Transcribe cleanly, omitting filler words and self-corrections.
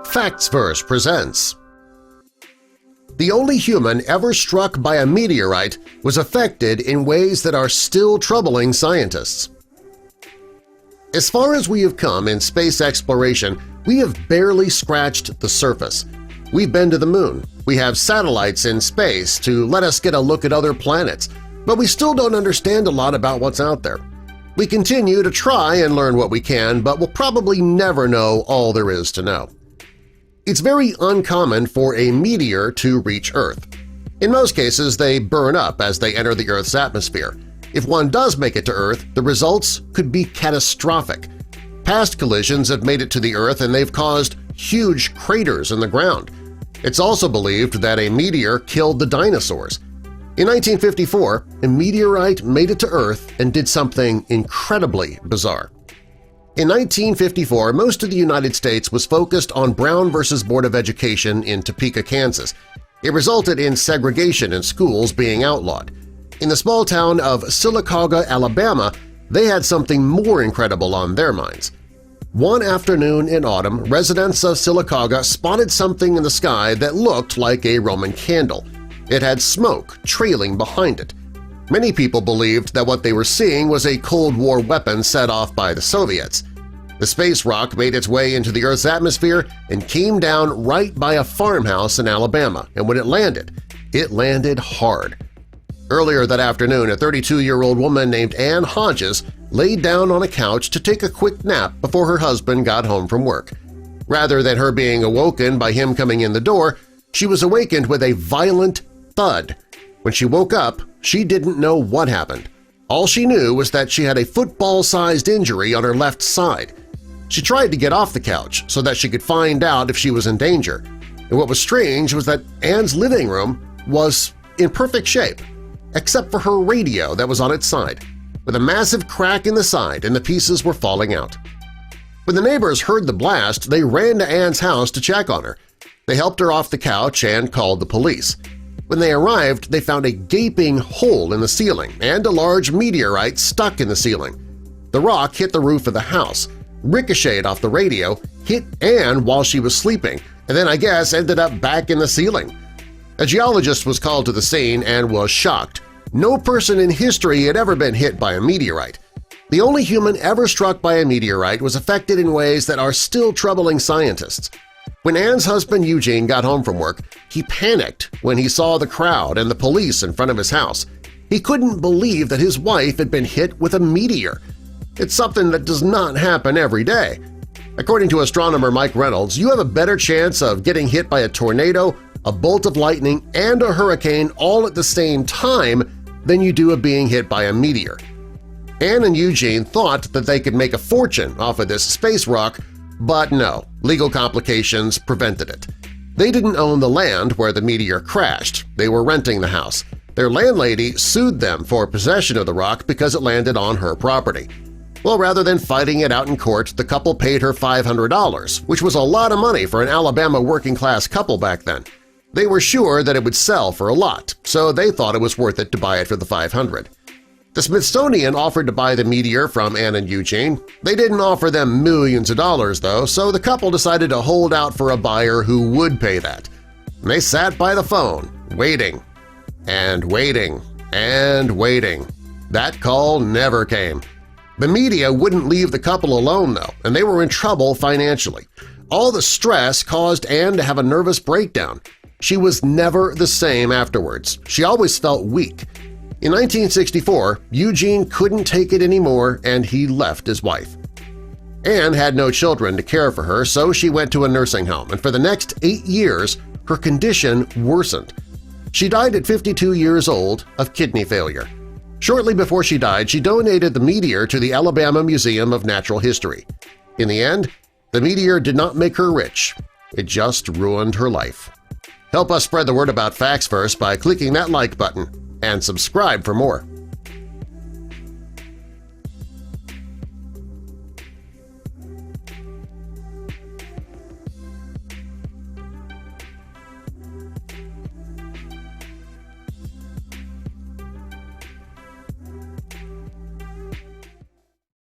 Facts Verse presents. The only human ever struck by a meteorite was affected in ways that are still troubling scientists. As far as we have come in space exploration, we have barely scratched the surface. We've been to the moon, we have satellites in space to let us get a look at other planets, but we still don't understand a lot about what's out there. We continue to try and learn what we can, but we'll probably never know all there is to know. It's very uncommon for a meteor to reach Earth. In most cases, they burn up as they enter the Earth's atmosphere. If one does make it to Earth, the results could be catastrophic. Past collisions have made it to the Earth and they've caused huge craters in the ground. It's also believed that a meteor killed the dinosaurs. In 1954, a meteorite made it to Earth and did something incredibly bizarre. In 1954, most of the United States was focused on Brown v. Board of Education in Topeka, Kansas. It resulted in segregation in schools being outlawed. In the small town of Sylacauga, Alabama, they had something more incredible on their minds. One afternoon in autumn, residents of Sylacauga spotted something in the sky that looked like a Roman candle. It had smoke trailing behind it. Many people believed that what they were seeing was a Cold War weapon set off by the Soviets. The space rock made its way into the Earth's atmosphere and came down right by a farmhouse in Alabama, and when it landed hard. Earlier that afternoon, a 32-year-old woman named Ann Hodges laid down on a couch to take a quick nap before her husband got home from work. Rather than her being awoken by him coming in the door, she was awakened with a violent thud. When she woke up, she didn't know what happened. All she knew was that she had a football-sized injury on her left side. She tried to get off the couch so that she could find out if she was in danger. And what was strange was that Ann's living room was in perfect shape, except for her radio that was on its side, with a massive crack in the side and the pieces were falling out. When the neighbors heard the blast, they ran to Ann's house to check on her. They helped her off the couch and called the police. When they arrived, they found a gaping hole in the ceiling and a large meteorite stuck in the ceiling. The rock hit the roof of the house, ricocheted off the radio, hit Ann while she was sleeping, and then I guess ended up back in the ceiling. A geologist was called to the scene and was shocked. No person in history had ever been hit by a meteorite. The only human ever struck by a meteorite was affected in ways that are still troubling scientists. When Ann's husband Eugene got home from work, he panicked when he saw the crowd and the police in front of his house. He couldn't believe that his wife had been hit with a meteor. It's something that does not happen every day. According to astronomer Mike Reynolds, you have a better chance of getting hit by a tornado, a bolt of lightning, and a hurricane all at the same time than you do of being hit by a meteor. Ann and Eugene thought that they could make a fortune off of this space rock, but no, legal complications prevented it. They didn't own the land where the meteor crashed. They were renting the house. Their landlady sued them for possession of the rock because it landed on her property. Well, rather than fighting it out in court, the couple paid her $500, which was a lot of money for an Alabama working-class couple back then. They were sure that it would sell for a lot, so they thought it was worth it to buy it for the $500. The Smithsonian offered to buy the meteor from Ann and Eugene. They didn't offer them millions of dollars, though, so the couple decided to hold out for a buyer who would pay that. And they sat by the phone, waiting, and waiting, and waiting. That call never came. The media wouldn't leave the couple alone, though, and they were in trouble financially. All the stress caused Ann to have a nervous breakdown. She was never the same afterwards. She always felt weak. In 1964, Eugene couldn't take it anymore and he left his wife. Ann had no children to care for her, so she went to a nursing home, and for the next 8 years, her condition worsened. She died at 52 years old of kidney failure. Shortly before she died, she donated the meteor to the Alabama Museum of Natural History. In the end, the meteor did not make her rich. It just ruined her life. Help us spread the word about Facts First by clicking that like button and subscribe for more.